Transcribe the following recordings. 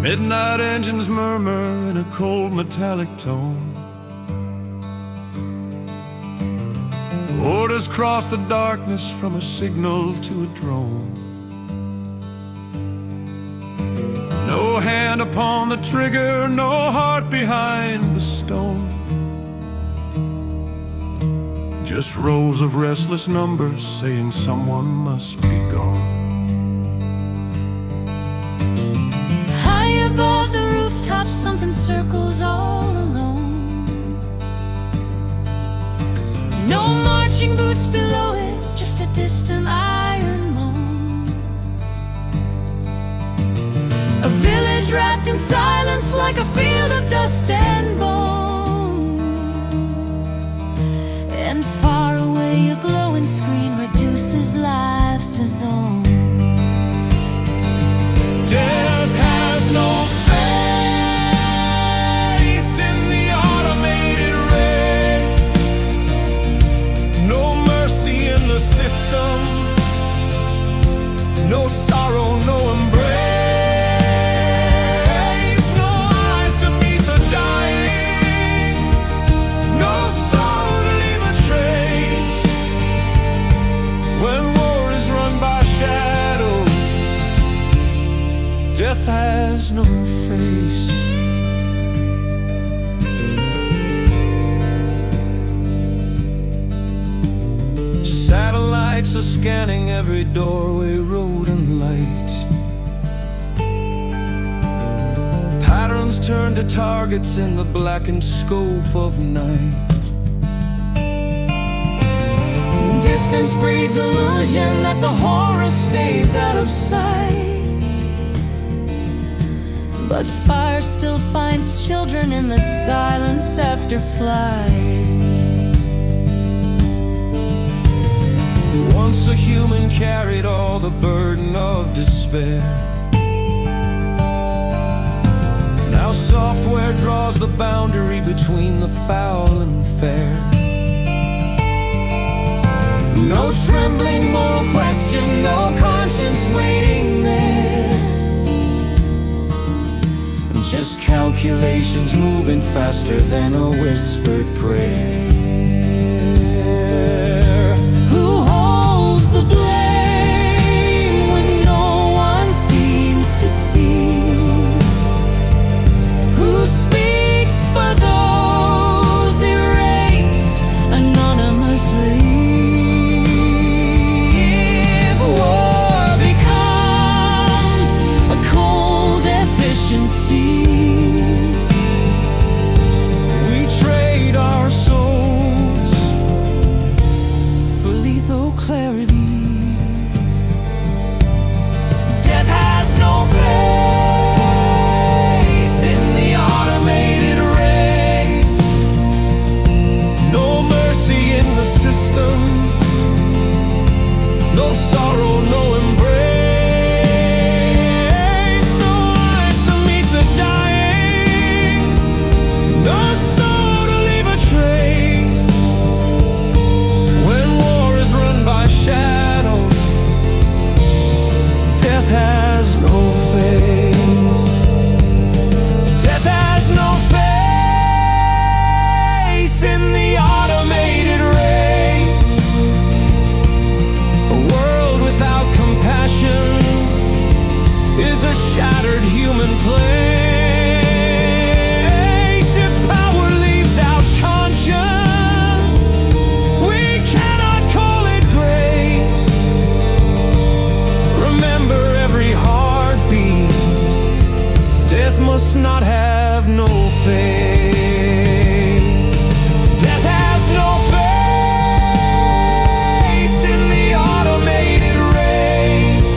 Midnight engines murmur in a cold metallic tone. Orders cross the darkness from a signal to a drone. No hand upon the trigger, no heart behind the stone. Just rows of restless numbers saying someone must be gone. High above the rooftops, something circles all alone. No marching boots below it, just a distant iron moan. A village wrapped in silence like a field of dust and bone. And far away a glowing screen reduces lives to zones. Death has no face in the automated race. No mercy in the system. No sorrow, no embrace. No eyes to meet the dying. No soul to leave a trace. When war is run by shadows, death has no face. Satellites are scanning every doorway, road and light. Patterns turn to targets in the blackened scope of night. Distance breeds illusion that the horror stays out of sight. But fire still finds children in the silence after flight. Once a human carried all the burden of despair. Now software draws the boundary between the foul and fair. No trembling moral question, no conscience waiting there. Just calculations moving faster than a whispered prayer. Who holds the blame when no one seems to see? Who speaks for those erased anonymously? If war becomes a cold efficiency, We trade our souls for lethal clarity. Death has no face in the automated race. No mercy in the system. No sorrow, no embrace. No eyes to meet the dying. No soul to leave a trace. When war is run by shadows, death has no face. Death has no face in the automated race. A world without compassion is a shattered human place. If power leaves out conscience, we cannot call it grace. Remember every heartbeat. Death must not have no face. Death has no face in the automated race.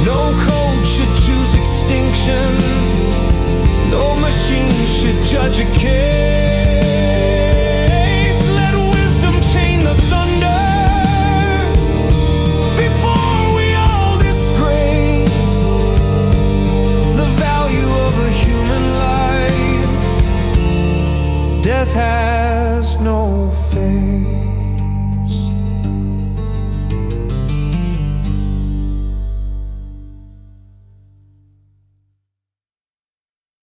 No code should choose extinction. No machine should judge a case. Let wisdom chain the thunder before we all disgrace the value of a human life. Death has no face.